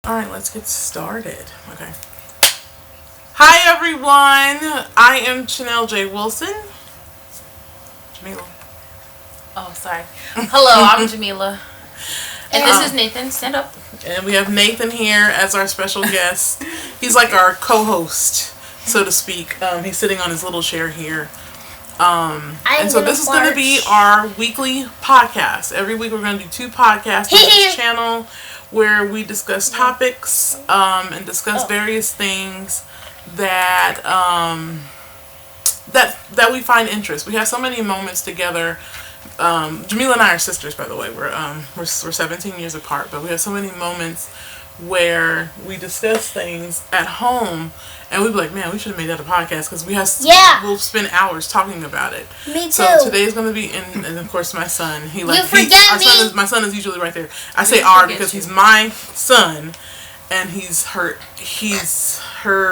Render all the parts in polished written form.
Alright, let's get started. Okay. Hi everyone! I am Chanel J. Wilson. Jameilla. Oh, sorry. Hello, I'm Jameilla. And this is Nathan. Stand up. And we have Nathan here as our special guest. He's like our co-host, so to speak. He's sitting on his little chair here. And so this is going to be our weekly podcast. Every week we're going to do 2 podcasts on this channel where we discuss topics and discuss various things that that we find interest. We have so many moments together. Jameilla and I are sisters, by the way. We're 17 years apart, but we have so many moments where we discuss things at home, and we'd be like, man, we should have made that a podcast because we'll spend hours talking about it. Me too. So today's going to be and of course my son. My son is usually right there. I say our because he's my son, and he's her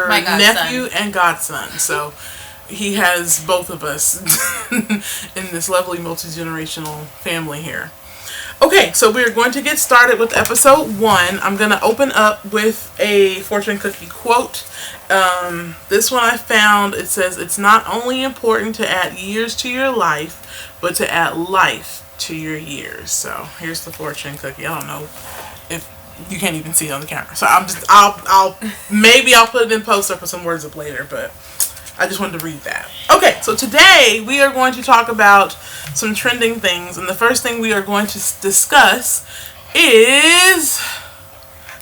nephew and godson. So he has both of us in this lovely multi-generational family here. Okay, so we're going to get started with episode 1. I'm going to open up with a fortune cookie quote. This one I found, it says, it's not only important to add years to your life, but to add life to your years. So here's the fortune cookie. I don't know if you can't even see it on the camera. So I'll put it in post or put some words up later, but I just wanted to read that. Okay, so today we are going to talk about some trending things, and the first thing we are going to discuss is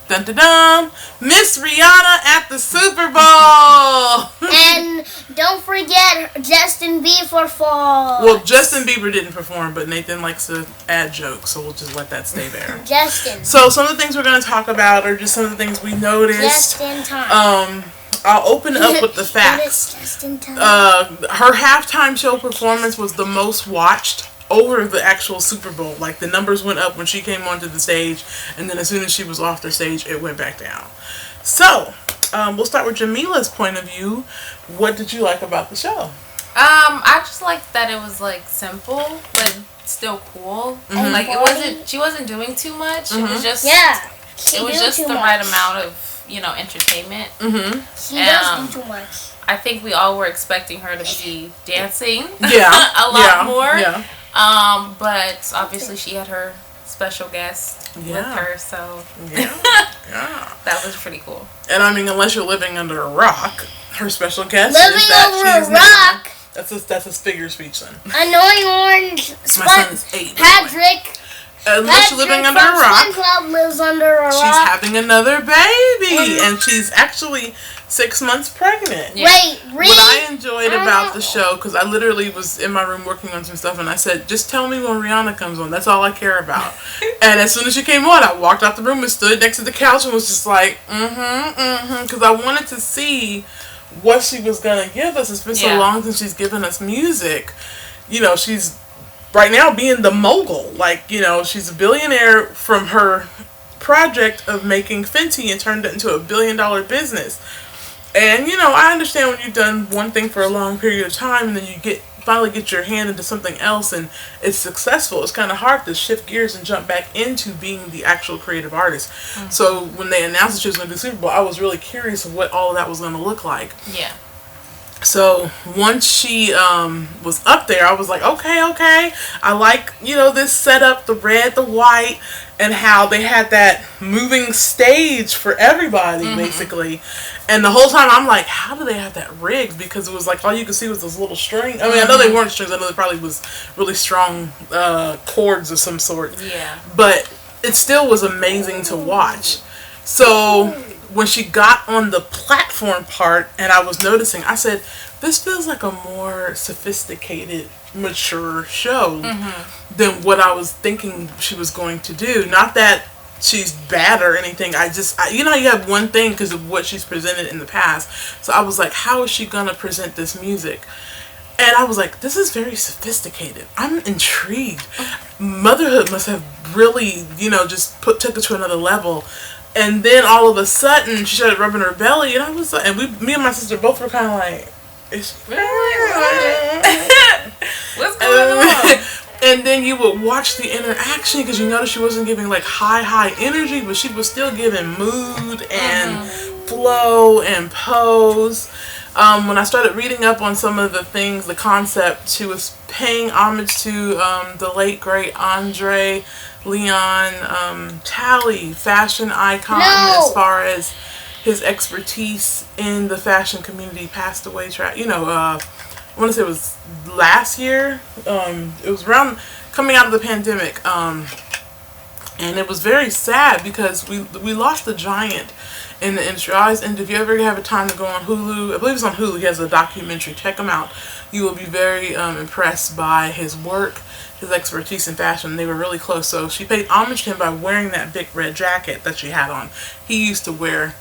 Miss Rihanna at the Superbowl. And don't forget Justin Bieber falls. Well, Justin Bieber didn't perform, but Nathan likes to add jokes, so we'll just let that stay there. Justin. So some of the things we're going to talk about are just some of the things we noticed. Just in time. I'll open up with the facts. Just in time. Her halftime show performance was the most watched over the actual Super Bowl. Like, the numbers went up when she came onto the stage, and then as soon as she was off the stage, it went back down. So, we'll start with Jameilla's point of view. What did you like about the show? I just liked that it was like simple, but still cool. Mm-hmm. Like she wasn't doing too much. Mm-hmm. It was just it was just the right amount of entertainment. Mm-hmm. She does do too much. I think we all were expecting her to be dancing a lot more. Yeah. But obviously she had her special guest with her, so that was pretty cool. And I mean, unless you're living under a rock, her special guest living over a rock. That's a figure speech then. Annoying orange. My son is 8. Patrick. Unless you're living under a rock. Swim Club lives under a rock. She's having another baby, and she's actually 6 months pregnant. Yeah. Wait, really? What I enjoyed about the show, because I literally was in my room working on some stuff, and I said, just tell me when Rihanna comes on. That's all I care about. And as soon as she came on, I walked out the room and stood next to the couch and was just like, because I wanted to see what she was going to give us. It's been so long since she's given us music. She's right now being the mogul. Like, she's a billionaire from her project of making Fenty and turned it into $1 billion business. And, I understand when you've done one thing for a long period of time and then you finally get your hand into something else and it's successful. It's kind of hard to shift gears and jump back into being the actual creative artist. Mm-hmm. So when they announced that she was going to do Super Bowl, I was really curious of what all of that was going to look like. Yeah. So once she was up there, I was like, okay. I like, this setup, the red, the white, and how they had that moving stage for everybody, basically. And the whole time I'm like, how do they have that rigged? Because it was like all you could see was those little strings. I mean, I know they weren't strings. I know they probably was really strong chords of some sort. Yeah. But it still was amazing to watch. So when she got on the platform part and I was noticing, I said, this feels like a more sophisticated, mature show than what I was thinking she was going to do. Not that she's bad or anything. You have one thing because of what she's presented in the past. So I was like, how is she going to present this music? And I was like, this is very sophisticated. I'm intrigued. Motherhood must have really, just took it to another level. And then all of a sudden, she started rubbing her belly, and I was like, me and my sister both were kind of like, is she really? What's going on? And then you would watch the interaction because you noticed she wasn't giving like high energy, but she was still giving mood and flow and pose. When I started reading up on some of the things, the concept, she was paying homage to the late great Andre Leon Talley, fashion icon, as far as his expertise in the fashion community. Passed away, I want to say it was last year. It was around coming out of the pandemic, and it was very sad because we lost a giant in the industry. And if you ever have a time to go on Hulu, I believe it's on Hulu, he has a documentary. Check him out. You will be very impressed by his work, his expertise in fashion. They were really close. So she paid homage to him by wearing that big red jacket that she had on. He used to wear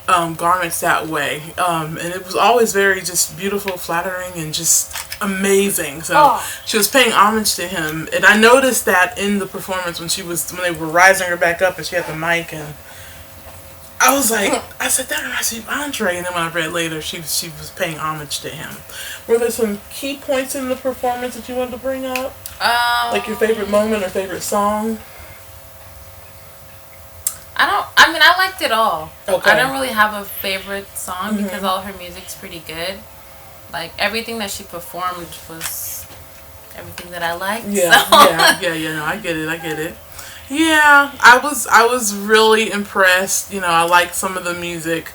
garments that way, and it was always very just beautiful, flattering, and just amazing. So she was paying homage to him, and I noticed that in the performance when they were rising her back up and she had the mic, and I was like, I said, that reminds me of Andre. And then when I read later, she was paying homage to him. Were there some key points in the performance that you wanted to bring up, like your favorite moment or favorite song? I liked it all. Okay. I don't really have a favorite song because all her music's pretty good. Like, everything that she performed was everything that I liked. Yeah, so. No, I get it. Yeah, I was really impressed. I like some of the music.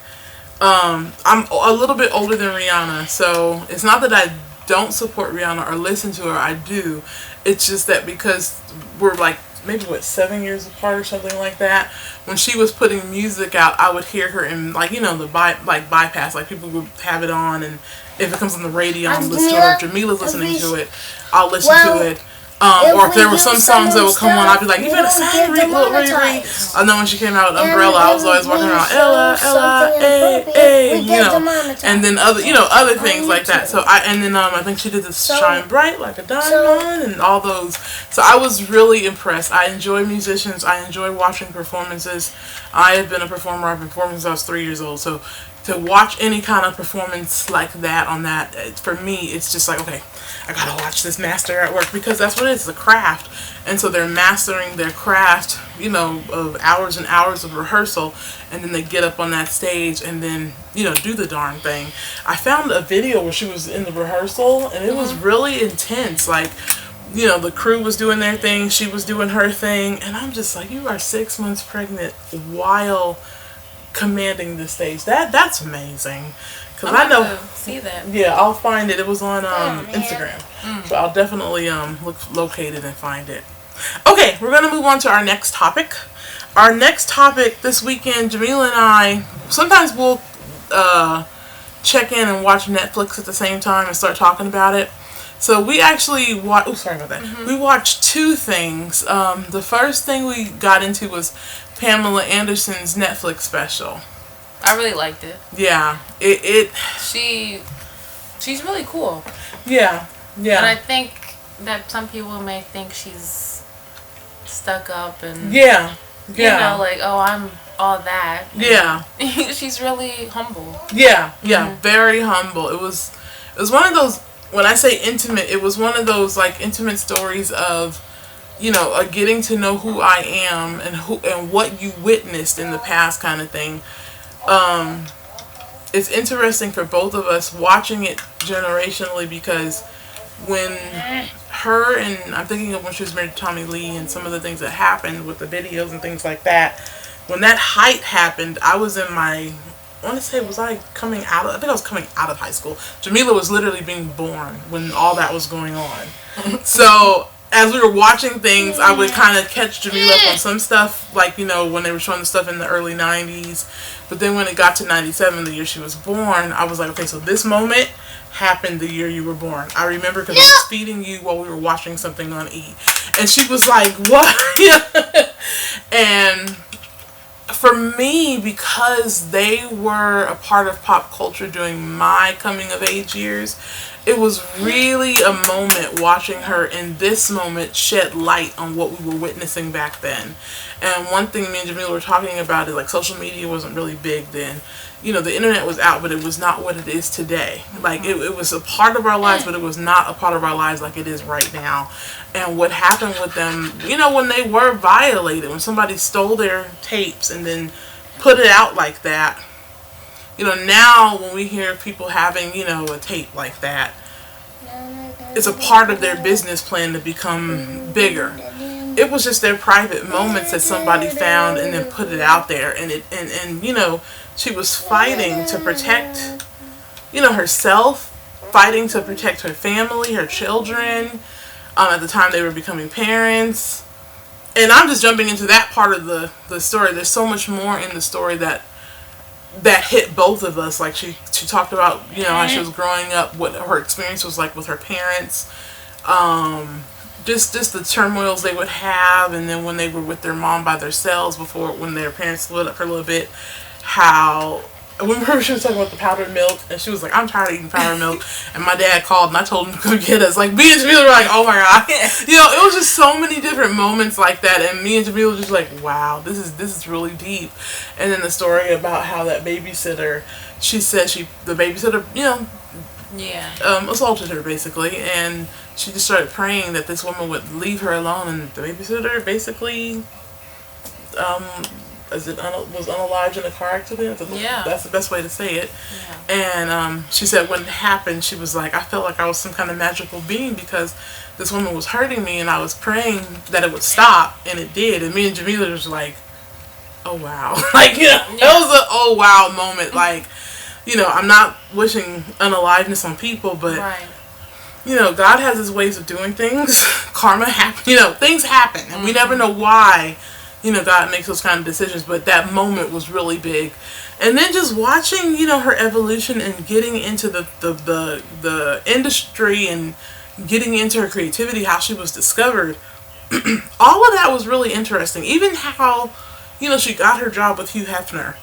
I'm a little bit older than Rihanna, so it's not that I don't support Rihanna or listen to her. I do. It's just that because we're like maybe 7 years apart or something like that. When she was putting music out, I would hear her in the bypass, like people would have it on, and if it comes on the radio, I'm listening to it. If Jameila's listening to it, I'll listen to it. Or if there were some songs that would come on, I'd be like, you better sing, Riri. And then when she came out with Umbrella, I was always walking around, Ella, and then other things like that. So I think she did this Shine Bright Like a Diamond and all those. So I was really impressed. I enjoy musicians. I enjoy watching performances. I have been a performer. I've been performing since I was 3 years old. So to watch any kind of performance like that for me, it's just like, okay, I gotta watch this master at work, because that's what it is, a craft. And so they're mastering their craft, of hours and hours of rehearsal, and then they get up on that stage and then, do the darn thing. I found a video where she was in the rehearsal, and it was really intense. Like, the crew was doing their thing, she was doing her thing, and I'm just like, you are 6 months pregnant while commanding the stage. That's amazing. Because I know, see that. Yeah, I'll find it. It was on Instagram, so I'll definitely locate it and find it. Okay, we're gonna move on to our next topic. Our next topic this weekend, Jameilla and I, sometimes we'll check in and watch Netflix at the same time and start talking about it. So we actually watched. Oh, sorry about that. We watched two things. The first thing we got into was Pamela Anderson's Netflix special. I really liked it. Yeah, she's really cool. Yeah. And I think that some people may think she's stuck up and like, oh, I'm all that. Yeah. She's really humble. Yeah, very humble. It was one of those, when I say intimate, it was one of those like intimate stories of, getting to know who I am and what you witnessed in the past kind of thing. It's interesting for both of us watching it generationally, because when her and I'm thinking of when she was married to Tommy Lee and some of the things that happened with the videos and things like that, when that height happened, I was in my, I want to say, I think I was coming out of high school. Jameilla was literally being born when all that was going on. So as we were watching things, I would kind of catch Jameilla up on some stuff, like, when they were showing the stuff in the early 90s. But then when it got to 97, the year she was born, I was like, okay, so this moment happened the year you were born. I remember because I was feeding you while we were watching something on E. And she was like, what? And for me, because they were a part of pop culture during my coming of age years, it was really a moment watching her in this moment shed light on what we were witnessing back then. And one thing me and Jameilla were talking about is like social media wasn't really big then. You know, the internet was out, but it was not what it is today. Like, it was a part of our lives, but it was not a part of our lives like it is right now. And what happened with them, you know, when they were violated, when somebody stole their tapes and then put it out like that. You know, now when we hear people having, you know, a tape like that, it's a part of their business plan to become bigger. It was just their private moments that somebody found and then put it out there. And you know, she was fighting to protect, you know, herself, fighting to protect her family, her children. At the time they were becoming parents. And I'm just jumping into that part of the story. There's so much more in the story that hit both of us. Like she talked about, you know, how she was growing up, what her experience was like with her parents, just the turmoils they would have, and then when they were with their mom by themselves when their parents split up for a little bit, how I remember she was talking about the powdered milk, and she was like, I'm tired of eating powdered milk. And my dad called, and I told him to come get us. Like, me and Jameilla were like, oh my God. You know, it was just so many different moments like that. And me and Jameilla were just like, wow, this is really deep. And then the story about how that babysitter, she said the babysitter, you know, assaulted her basically. And she just started praying that this woman would leave her alone. And the babysitter basically, was unalived in a car accident. That's the best way to say it. And she said when it happened, she was like, I felt like I was some kind of magical being because this woman was hurting me, and I was praying that it would stop, and it did. And me and Jameilla was like, oh wow. Like, you know, it was a oh wow moment. Like, you know, I'm not wishing unaliveness on people, but you know, God has his ways of doing things. Karma happens. You know, things happen, and we never know why. You know, God makes those kind of decisions, but that moment was really big. And then just watching, you know, her evolution and getting into the industry and getting into her creativity, how she was discovered, all of that was really interesting. Even how, you know, she got her job with Hugh Hefner.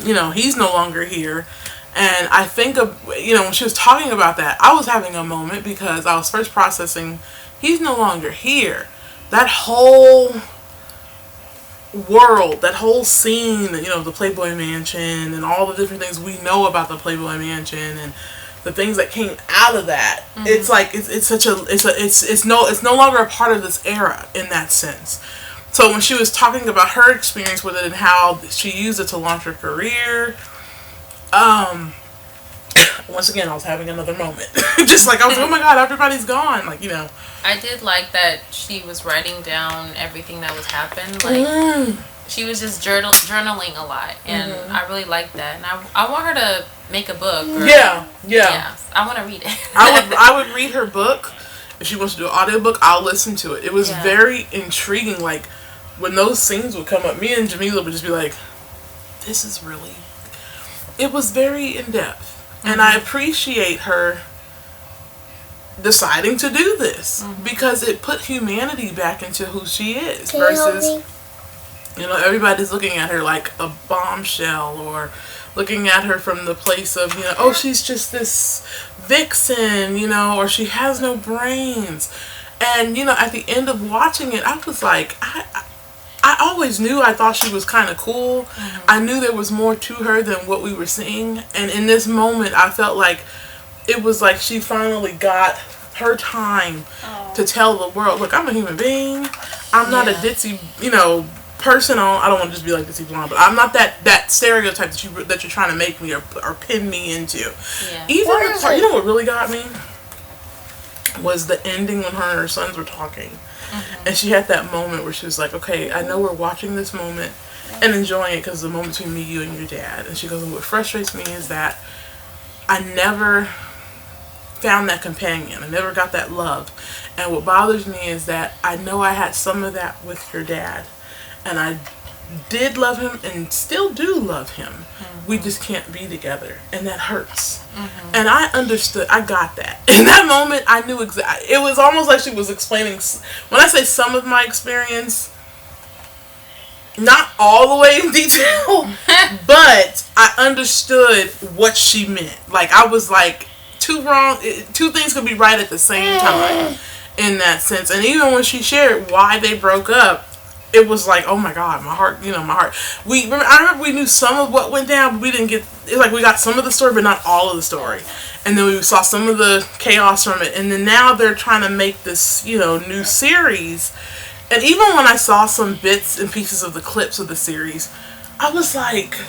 You know, he's no longer here. And I think of, you know, when she was talking about that, I was having a moment because I was first processing, he's no longer here. That whole world, that whole scene, you know, the Playboy Mansion and all the different things we know about the Playboy Mansion and the things that came out of that. It's like it's no longer a part of this era in that sense. So when she was talking about her experience with it and how she used it to launch her career, once again I was having another moment. Just like I was like, oh my God, everybody's gone. Like, you know. I did like that she was writing down everything that was happening. Like, she was just journaling a lot, and I really liked that. And I want her to make a book. Yeah. I want to read it. I would read her book. If she wants to do an audiobook, I'll listen to it. It was very intriguing. Like, when those scenes would come up, me and Jameilla would just be like, this is really... It was very in-depth. And I appreciate her deciding to do this because it put humanity back into who she is versus, you know, everybody's looking at her like a bombshell or looking at her from the place of, you know, oh, she's just this vixen, you know, or she has no brains. And, you know, at the end of watching it, I was like, I always knew, I thought she was kind of cool. I knew there was more to her than what we were seeing. And in this moment, I felt like it was like she finally got her time to tell the world, look, I'm a human being. I'm not a ditzy, you know, person. I don't want to just be like ditzy blonde, but I'm not that stereotype that you're trying to make me or pin me into. Even the part, you know what really got me? Was the ending when her and her sons were talking. And she had that moment where she was like, okay, I know we're watching this moment and enjoying it because it's a moment between me, you, and your dad. And she goes, what frustrates me is that I never found that companion. I never got that love. And what bothers me is that I know I had some of that with your dad. And I did love him and still do love him. We just can't be together. And that hurts. And I understood. I got that. In that moment, I knew exactly. It was almost like she was explaining. When I say some of my experience, not all the way in detail, but I understood what she meant. Like, I was like, two things could be right at the same time in that sense. And even when she shared why they broke up, it was like, oh my God, my heart. I remember we knew some of what went down, but we didn't get. It's like we got some of the story, but not all of the story. And then we saw some of the chaos from it. And then now they're trying to make this, new series. And even when I saw some bits and pieces of the clips of the series, I was like,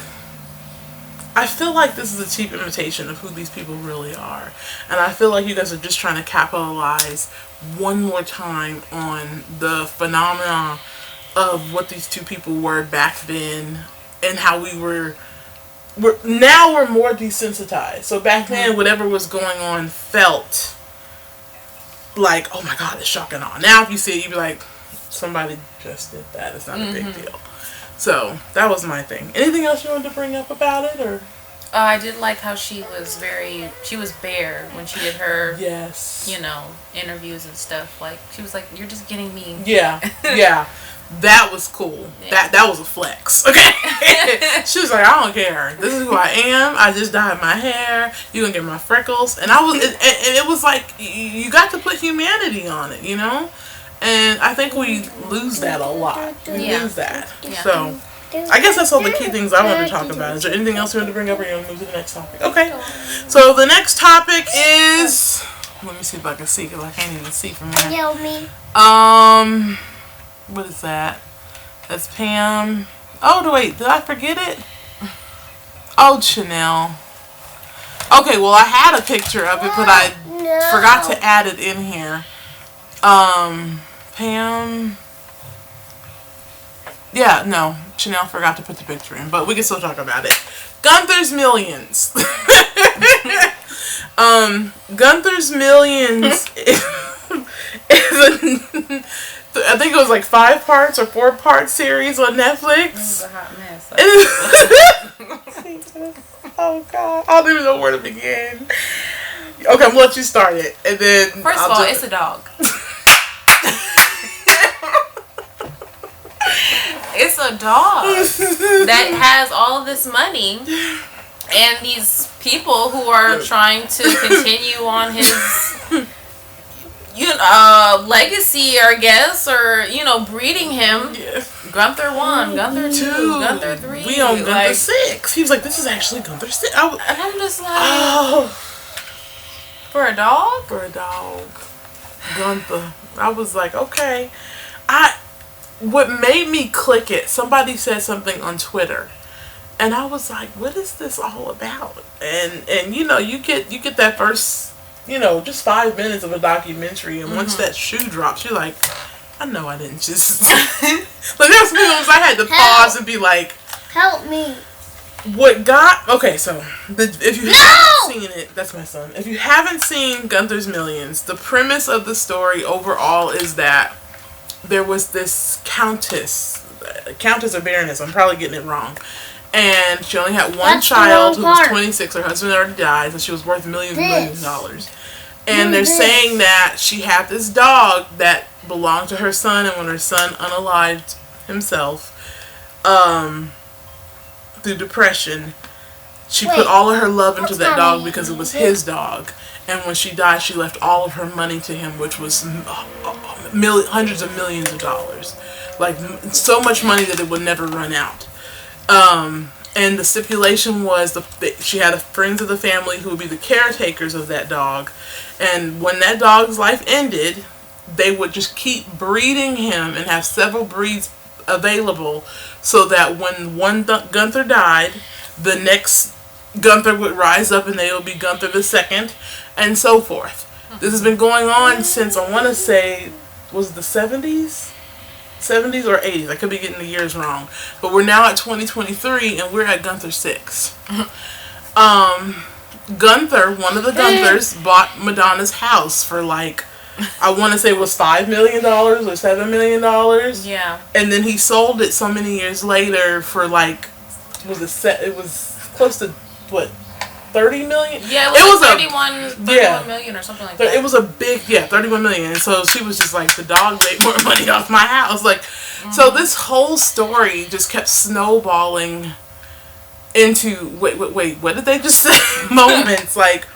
I feel like this is a cheap imitation of who these people really are. And I feel like you guys are just trying to capitalize one more time on the phenomena of what these two people were back then and how we're more desensitized. So back then, whatever was going on felt like, oh my God, it's shocking on. Now if you see it, you'd be like, somebody just did that. It's not a big deal. So that was my thing. Anything else you wanted to bring up about it, or? I did like how she was bare when she did her, interviews and stuff. Like, she was like, you're just getting me. Yeah. That was cool. Yeah. That was a flex. Okay. She was like, I don't care. This is who I am. I just dyed my hair. You gonna get my freckles. And it was like, you got to put humanity on it, And I think we lose that a lot. We lose that. Yeah. So, I guess that's all the key things I wanted to talk about. Is there anything else you want to bring up, or you want to move to the next topic? Okay. So, the next topic is... Let me see if I can see, because I can't even see from here. Yell me. What is that? That's Pam. Oh, wait. Did I forget it? Oh, Chanel. Okay, well, I had a picture of it, but I forgot to add it in here. Pam. Yeah, no. Chanel forgot to put the picture in, but we can still talk about it. Gunther's Millions. Gunther's Millions is I think it was like 5 parts or 4-part series on Netflix. It was a hot mess. Oh God, I don't even know where to begin. Okay, I'm gonna let you start it, and then first of all, it's a dog. It's a dog that has all of this money, and these people who are trying to continue on his legacy, I guess, or breeding him. Yeah. Gunther 1, Gunther 2, Gunther 3. We on Gunther 6. He was like, this is actually Gunther 6. And I'm just like, for a dog? For a dog. Gunther. I was like, okay. What made me click it, somebody said something on Twitter. And I was like, what is this all about? And you get that first, just 5 minutes of a documentary, and once that shoe drops, you're like, I know I didn't just like there's films I had to pause and be like, help me. Okay, so if you haven't seen it, that's my son. If you haven't seen Gunther's Millions, the premise of the story overall is that there was this countess or baroness, I'm probably getting it wrong, and she only had one child who was 26. Her husband already died, so she was worth millions and millions of dollars. And they're saying that she had this dog that belonged to her son, and when her son unalived himself through depression, she put all of her love into that dog because it was his dog. And when she died, she left all of her money to him, which was hundreds of millions of dollars. Like, so much money that it would never run out. And the stipulation was she had friends of the family who would be the caretakers of that dog. And when that dog's life ended, they would just keep breeding him and have several breeds available so that when one Gunther died, the next Gunther would rise up and they would be Gunther the second, and so forth. This has been going on since, I want to say, was it the 70s? 70s or 80s. I could be getting the years wrong. But we're now at 2023 and we're at Gunther 6. Gunther, one of the Gunthers, bought Madonna's house for like, I want to say it was $5 million or $7 million. Yeah. And then he sold it so many years later for like, it was close to, what, 30 million? Yeah, it was 31 million or something like that. It was a big, 31 million. And so she was just like, the dog made more money off my house. Like, so this whole story just kept snowballing into, wait, what did they just say? Moments. Like,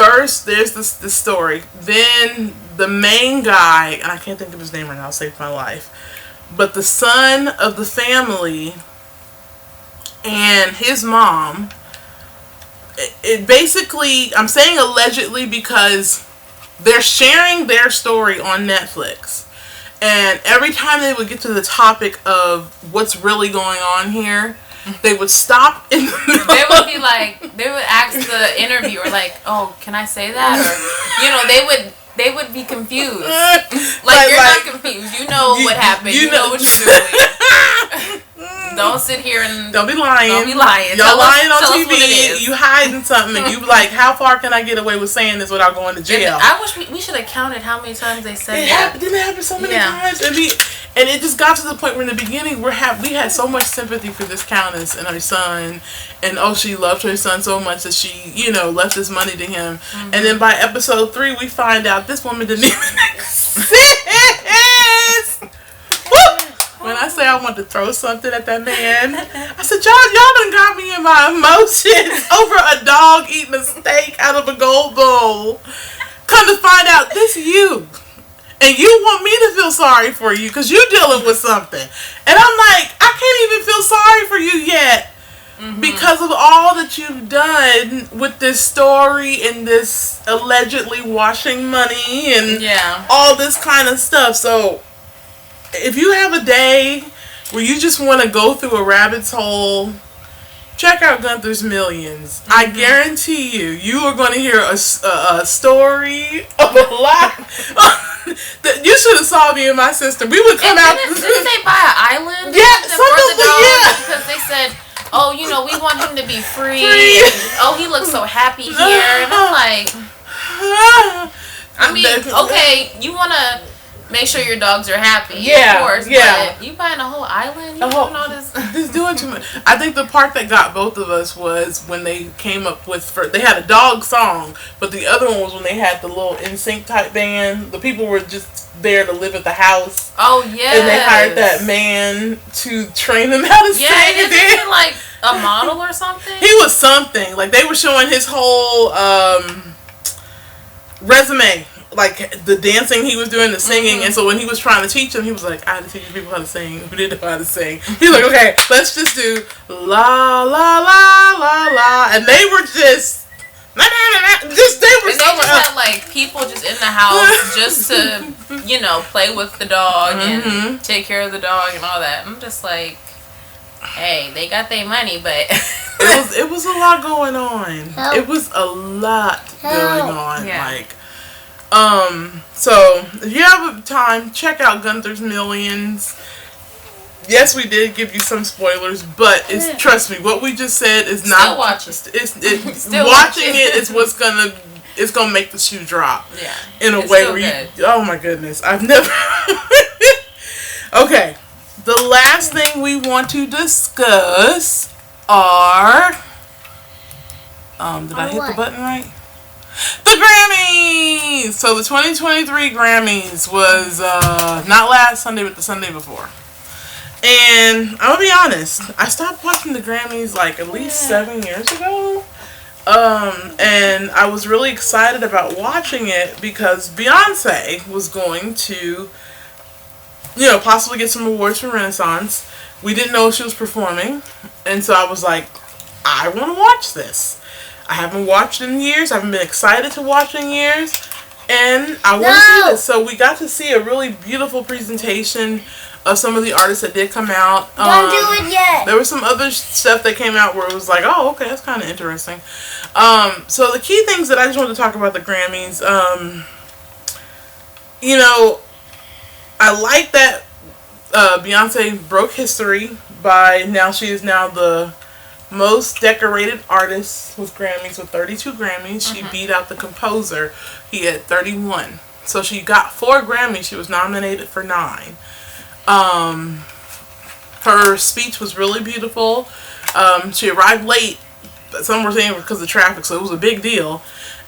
first there's this story. Then the main guy, and I can't think of his name right now, saved my life. But the son of the family and his mom, it basically, I'm saying allegedly because they're sharing their story on Netflix. And every time they would get to the topic of what's really going on here, they would stop in the middle. They would be like, they would ask the interviewer, like, oh, can I say that? Or, you know, they would be confused. Like, you're not confused. You know what happened. You know what you're doing. Don't sit here and... Don't be lying. Don't be lying. Y'all lying on TV. You hiding something. And you like, how far can I get away with saying this without going to jail? I wish we should have counted how many times they said that. Didn't it happen so many times? And it just got to the point where in the beginning we had so much sympathy for this countess and her son. And she loved her son so much that she, left this money to him. Mm-hmm. And then by episode 3, we find out this woman didn't even exist. When I say I want to throw something at that man, I said, y'all done got me in my emotions over a dog eating a steak out of a gold bowl. Come to find out, this you. And you want me to feel sorry for you because you're dealing with something. And I'm like, I can't even feel sorry for you yet. Mm-hmm. Because of all that you've done with this story and this allegedly washing money and all this kind of stuff. So if you have a day where you just want to go through a rabbit's hole, check out Gunther's Millions. Mm-hmm. I guarantee you are going to hear a story of a lot. You should have saw me and my sister. We would come out. Didn't they buy an island? Yeah, something because they said, we want him to be free. And, he looks so happy here. And I'm like, okay, you want to make sure your dogs are happy, of course. But you buying a whole island? You doing all this? Just doing too much. I think the part that got both of us was when they came up with, they had a dog song, but the other one was when they had the little NSYNC type band. The people were just there to live at the house. Oh, yeah. And they hired that man to train them how to sing. Yeah, isn't he like a model or something? He was something. Like, they were showing his whole resume. Like, the dancing he was doing, the singing. Mm-hmm. And so when he was trying to teach them, he was like, I had to teach people how to sing who didn't know how to sing. He's like, okay, let's just do la, la, la, la, la. And they were just... they just had like people just in the house just to play with the dog and take care of the dog and all that. I'm just like, hey, they got their money, but it was a lot going on. Help. It was a lot going on. So if you have time, check out Gunther's Millions. Yes, we did give you some spoilers, but trust me, what we just said is not. Still watch it. Still watching it is what's gonna make the shoe drop. Yeah. In a way where oh my goodness, I've never. Okay, the last thing we want to discuss are. Did I hit the button right? The Grammys! So the 2023 Grammys was not last Sunday, but the Sunday before. And I'm going to be honest, I stopped watching the Grammys like at least 7 years ago. And I was really excited about watching it because Beyonce was going to, possibly get some awards for Renaissance. We didn't know if she was performing. And so I was like, I want to watch this. I haven't watched in years. I haven't been excited to watch in years. And I want to see this. So we got to see a really beautiful presentation of some of the artists that did come out. Don't do it yet. There was some other stuff that came out where it was like, oh, okay, that's kind of interesting. So the key things that I just wanted to talk about the Grammys, I like that Beyonce broke history by she is now the most decorated artist with Grammys, with 32 Grammys. She beat out the composer. He had 31. So she got 4 Grammys. She was nominated for 9. Her speech was really beautiful. She arrived late. Some were saying because of traffic, so it was a big deal.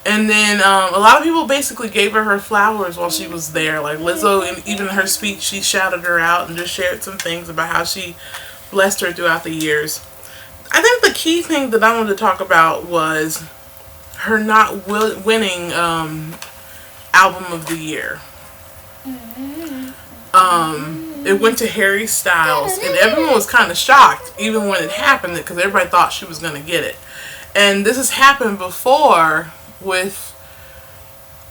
And then a lot of people basically gave her flowers while she was there. Like Lizzo, and even in her speech, she shouted her out and just shared some things about how she blessed her throughout the years. I think the key thing that I wanted to talk about was her not winning album of the year. It went to Harry Styles, and everyone was kind of shocked, even when it happened, because everybody thought she was going to get it. And this has happened before with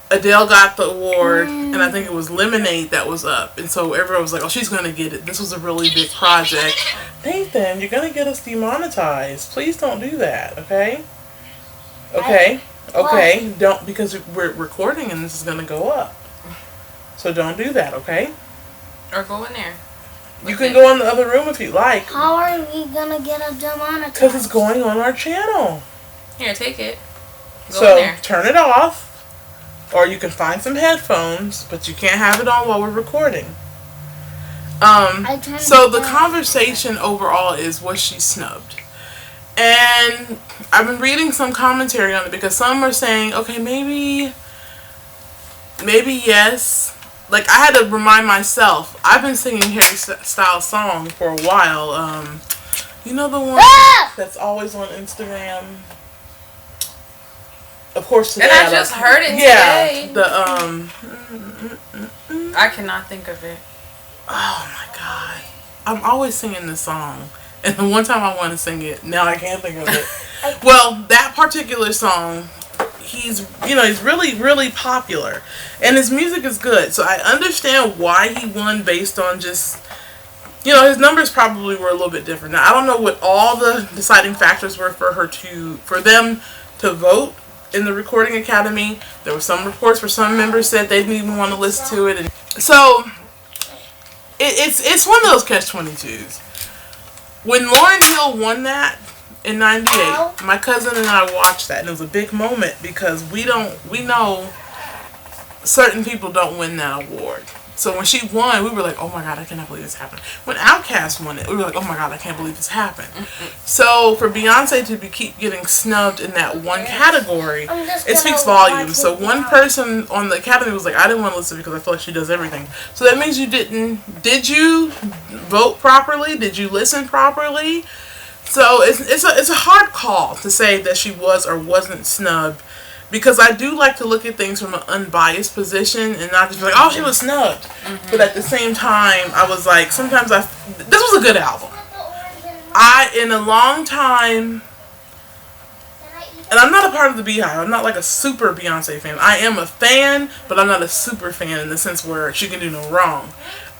Adele got the award, and I think it was Lemonade that was up, and so everyone was like, "Oh, she's going to get it." This was a really big project. Nathan, you're going to get us demonetized. Please don't do that, okay? Okay, don't, because we're recording and this is going to go up. So don't do that, okay? Or go in there. You can go in the other room if you like. How are we gonna get a demonetized? Because it's going on our channel. Here, take it. Go So in there. turn it off, or you can find some headphones, but you can't have it on while we're recording. So the conversation overall is, was she snubbed? And I've been reading some commentary on it, because some are saying, okay, maybe yes. Like, I had to remind myself, I've been singing Harry Styles' song for a while. You know the one that's always on Instagram? Of course, today. And I just heard it today. I cannot think of it. Oh my God. I'm always singing this song. And the one time I want to sing it, now I can't think of it. Well, that particular song, he's really, really popular. And his music is good. So I understand why he won based on just, his numbers probably were a little bit different. Now, I don't know what all the deciding factors were for them to vote in the Recording Academy. There were some reports where some members said they didn't even want to listen to it. And so it's one of those catch-22s. When Lauryn Hill won that in '98, my cousin and I watched that, and it was a big moment, because we know certain people don't win that award. So when she won, we were like, oh my God, I cannot believe this happened. When Outkast won it, we were like, oh my God, I can't believe this happened. So for Beyonce to keep getting snubbed in that one category, it speaks volumes. So one person on the Academy was like, I didn't want to listen because I feel like she does everything. So that means you didn't. Did you vote properly? Did you listen properly? So it's a hard call to say that she was or wasn't snubbed, because I do like to look at things from an unbiased position and not just be like, oh, she was snubbed. But at the same time, I was like, this was a good album. In a long time, and I'm not a part of the Beehive. I'm not like a super Beyonce fan. I am a fan, but I'm not a super fan in the sense where she can do no wrong.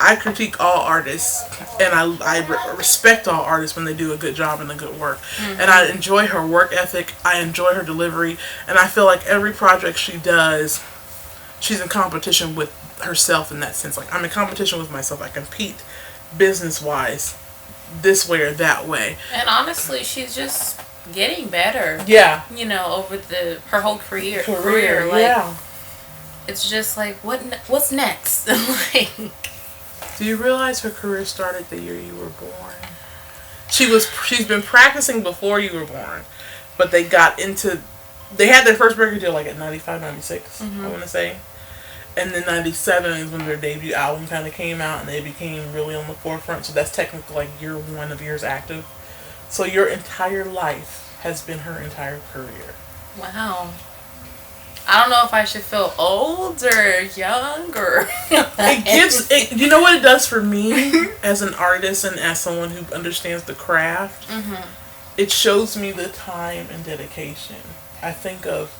I critique all artists, and I respect all artists when they do a good job and a good work. And I enjoy her work ethic. I enjoy her delivery. And I feel like every project she does, she's in competition with herself in that sense. Like, I'm in competition with myself. I compete business-wise this way or that way. And honestly, she's just getting better. Yeah. Over her whole career. Like, yeah. It's just like, what's next? Like, do you realize her career started the year you were born? She's been practicing before you were born, but they had their first record deal like at 95, 96, I want to say. And then 97 is when their debut album kind of came out, and they became really on the forefront. So that's technically like year one of years active. So your entire life has been her entire career. Wow. I don't know if I should feel old or young or... You know what it does for me as an artist and as someone who understands the craft? It shows me the time and dedication. I think of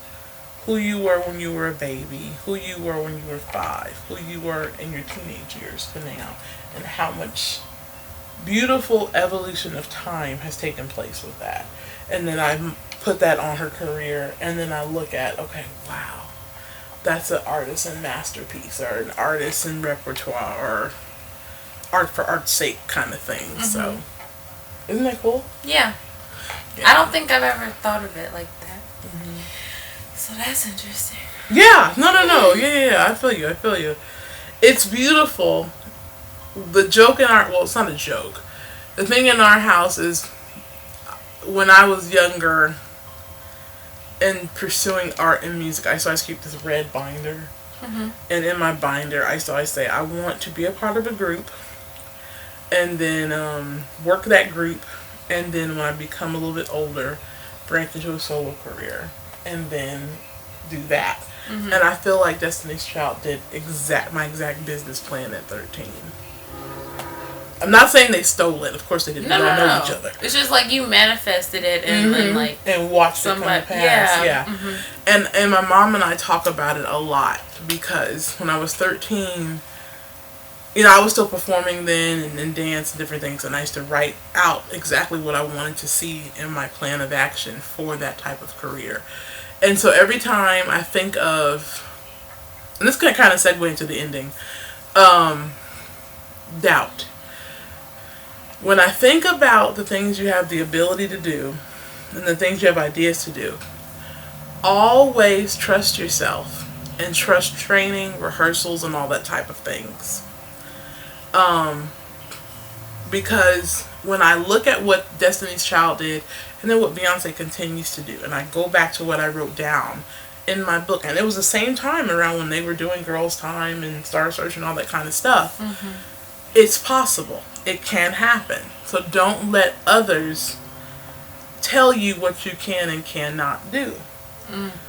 who you were when you were a baby, who you were when you were 5, who you were in your teenage years to now, and how much beautiful evolution of time has taken place with that. And then I put that on her career, and then I look at, okay, wow, that's an artisan masterpiece, or an artisan repertoire, or art for art's sake kind of thing. So, isn't that cool? Yeah. I don't think I've ever thought of it like that. So that's interesting. Yeah. No. Yeah. I feel you. It's beautiful. The joke in it's not a joke. The thing in our house is, when I was younger and pursuing art and music, I used to keep this red binder. And in my binder, I used to always say, I want to be a part of a group, and then work that group, and then when I become a little bit older, branch into a solo career. and then do that. And I feel like Destiny's Child did my exact business plan at 13. I'm not saying they stole it. Of course they didn't. No, we all no, know no. each other. It's just like you manifested it and watched it come to pass. Yeah. And my mom and I talk about it a lot because when I was 13, I was still performing then and dance and different things, and I used to write out exactly what I wanted to see in my plan of action for that type of career. And so every time I think of, and this can kind of segue into the ending, doubt. When I think about the things you have the ability to do and the things you have ideas to do, always trust yourself and trust training, rehearsals, and all that type of things. Because when I look at what Destiny's Child did and then what Beyonce continues to do, and I go back to what I wrote down in my book, and it was the same time around when they were doing Girls' Time and Star Search and all that kind of stuff. It's possible. It can happen. So don't let others tell you what you can and cannot do. And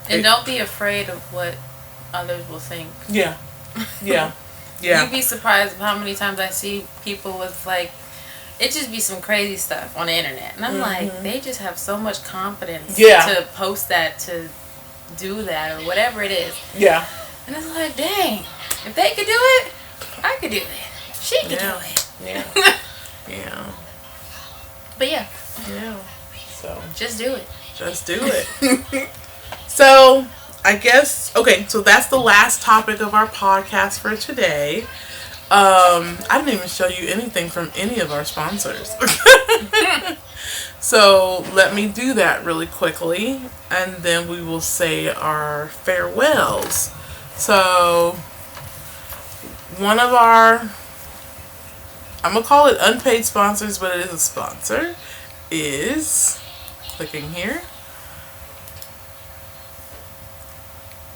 don't be afraid of what others will think. Yeah. You'd be surprised how many times I see people with it just be some crazy stuff on the internet. And I'm like, they just have so much confidence to post that, to do that, or whatever it is. Yeah. And it's like, dang, if they could do it, I could do it. She could do it. Yeah. Yeah. But yeah. Yeah. So. Just do it. Just do it. So, I guess, okay, so that's the last topic of our podcast for today. I didn't even show you anything from any of our sponsors. So let me do that really quickly, and then we will say our farewells. So one of our, I'm going to call it unpaid sponsors, but it is a sponsor, is, clicking here.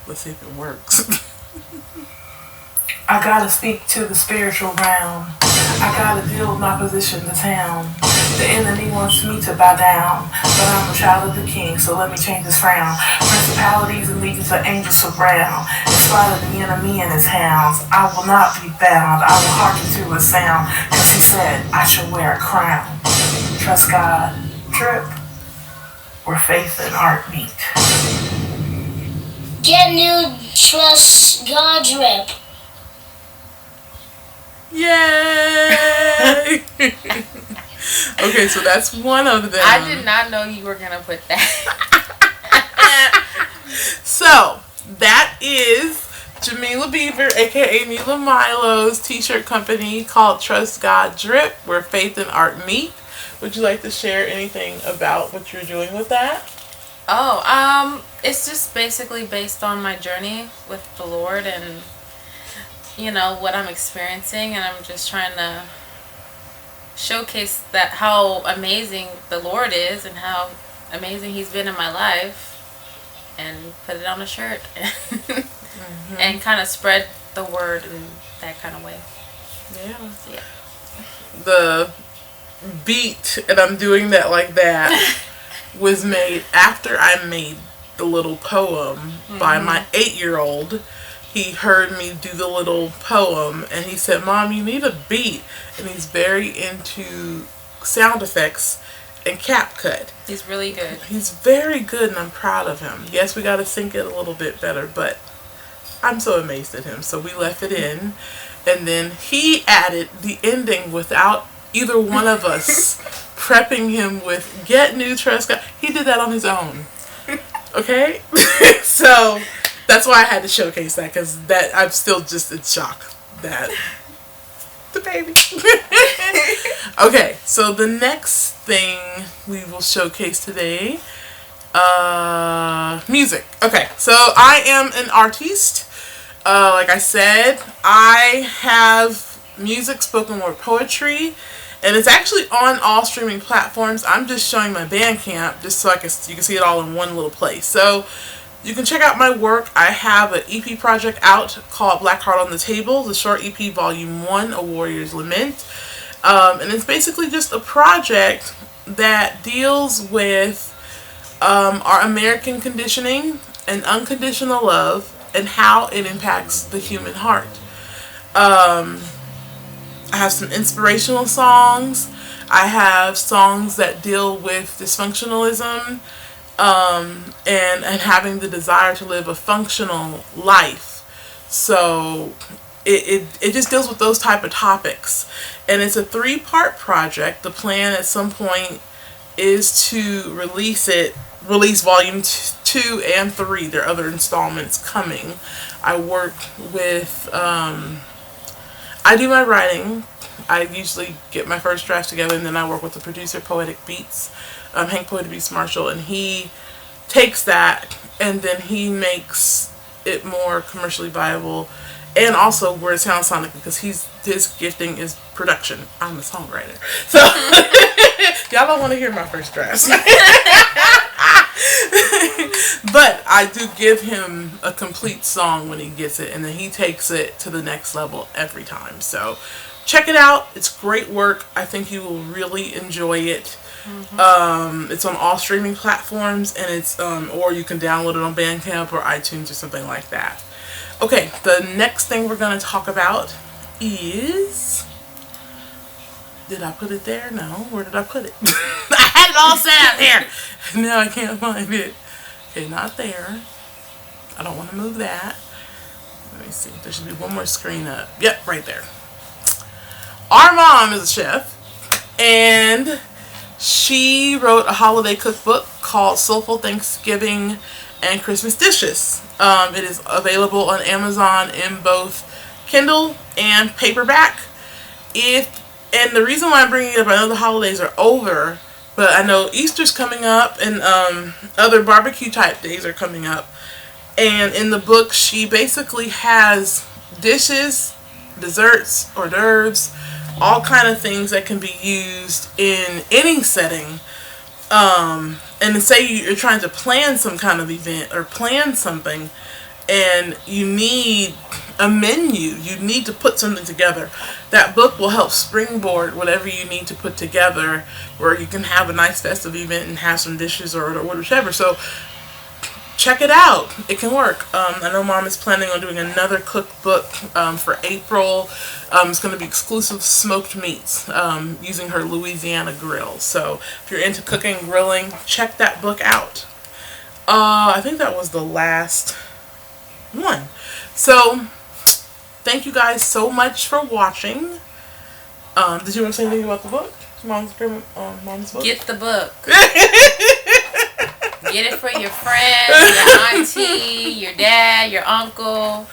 Let's see if it works. I gotta speak to the spiritual realm. I gotta deal with my position in town. The enemy wants me to bow down, but I'm a child of the king, so let me change his frown. Principalities and legions of angels surround. In spite of the enemy and his hounds, I will not be bound. I will hearken to his sound, cause he said I shall wear a crown. Trust God, drip, where faith and art meet. Get new Trust God drip. Yay! Okay, so that's one of them. I did not know you were going to put that. So, that is Jameilla Beaver, aka Mila Milo's t-shirt company called Trust God Drip, where faith and art meet. Would you like to share anything about what you're doing with that? It's just basically based on my journey with the Lord and, what I'm experiencing, and I'm just trying to showcase that how amazing the Lord is and how amazing He's been in my life, and put it on a shirt and kind of spread the word in that kind of way. Yeah. The beat, and I'm doing that like that, was made after I made the little poem by my 8-year-old. He heard me do the little poem and he said, "Mom, you need a beat." And he's very into sound effects and cap cut. He's really good. He's very good, and I'm proud of him. Yes, we got to sync it a little bit better, but I'm so amazed at him. So we left it in, and then he added the ending without either one of us prepping him with "Get New Trust God." He did that on his own. Okay? So that's why I had to showcase that, because that I'm still just in shock that the baby. Okay, so the next thing we will showcase today, music. Okay, so I am an artiste. Like I said, I have music, spoken word, poetry, and it's actually on all streaming platforms. I'm just showing my Bandcamp just so you can see it all in one little place. So you can check out my work. I have an EP project out called Black Heart on the Table, the short EP Volume 1, A Warrior's Lament. And it's basically just a project that deals with our American conditioning and unconditional love and how it impacts the human heart. I have some inspirational songs. I have songs that deal with dysfunctionalism and having the desire to live a functional life. So it just deals with those type of topics. And it's a 3-part project. The plan at some point is to release volume 2 and 3. There are other installments coming. I work with, I do my writing. I usually get my first draft together, and then I work with the producer, Poetic Beats, Hank Poetic Beats Marshall, and he takes that and then he makes it more commercially viable and also where it sounds sonic, because his gifting is production. I'm a songwriter. So y'all don't want to hear my first draft. But I do give him a complete song when he gets it, and then he takes it to the next level every time. So check it out. It's great work. I think you will really enjoy it. It's on all streaming platforms, and it's or you can download it on Bandcamp or iTunes or something like that. Okay, the next thing we're going to talk about is... Did I put it there? No. Where did I put it? I had it all set out here. Now I can't find it. Okay, not there. I don't want to move that. Let me see. There should be one more screen up. Yep, right there. Our mom is a chef, and she wrote a holiday cookbook called Soulful Thanksgiving and Christmas Dishes. It is available on Amazon in both Kindle and paperback. And the reason why I'm bringing it up, I know the holidays are over, but I know Easter's coming up and other barbecue type days are coming up. And in the book, she basically has dishes, desserts, hors d'oeuvres, all kind of things that can be used in any setting. And say you're trying to plan some kind of event or plan something, and you need a menu, you need to put something together. That book will help springboard whatever you need to put together, where you can have a nice festive event and have some dishes or whatever. So check it out. It can work. I know Mom is planning on doing another cookbook for April. It's going to be exclusive smoked meats using her Louisiana grill. So if you're into cooking, grilling, check that book out. I think that was the last one. So thank you guys so much for watching. Did you want to say anything about the book? Mom's book? Get the book. Get it for your friends, your auntie, your dad, your uncle,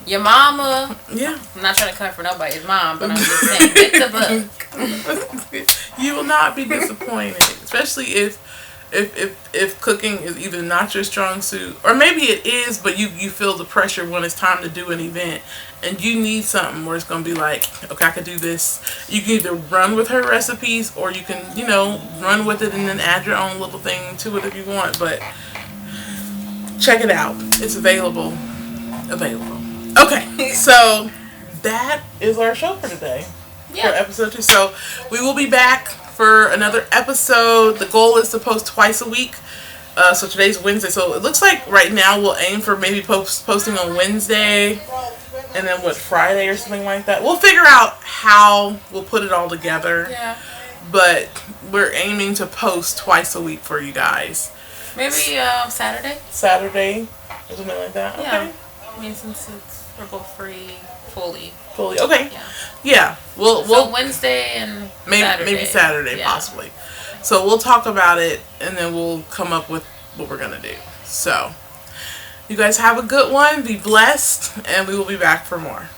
your mama. Yeah. I'm not trying to cover for nobody's mom, but I'm just saying, get the book. You will not be disappointed, especially if cooking is either not your strong suit, or maybe it is, but you feel the pressure when it's time to do an event and you need something where it's going to be like, okay, I could do this. You can either run with her recipes, or you can, run with it and then add your own little thing to it if you want. But check it out. It's available. Okay, so that is our show for today. Yeah. For episode 2. So we will be back for another episode. The goal is to post twice a week. So today's Wednesday. So it looks like right now we'll aim for maybe posting on Wednesday, and then Friday or something like that. We'll figure out how we'll put it all together. Yeah. But we're aiming to post twice a week for you guys. Maybe Saturday. Saturday or something like that. Yeah. Okay. I mean, since we're both free fully. Okay. Yeah. So Wednesday and maybe Saturday, possibly. So we'll talk about it, and then we'll come up with what we're gonna do. So you guys have a good one. Be blessed, and we will be back for more.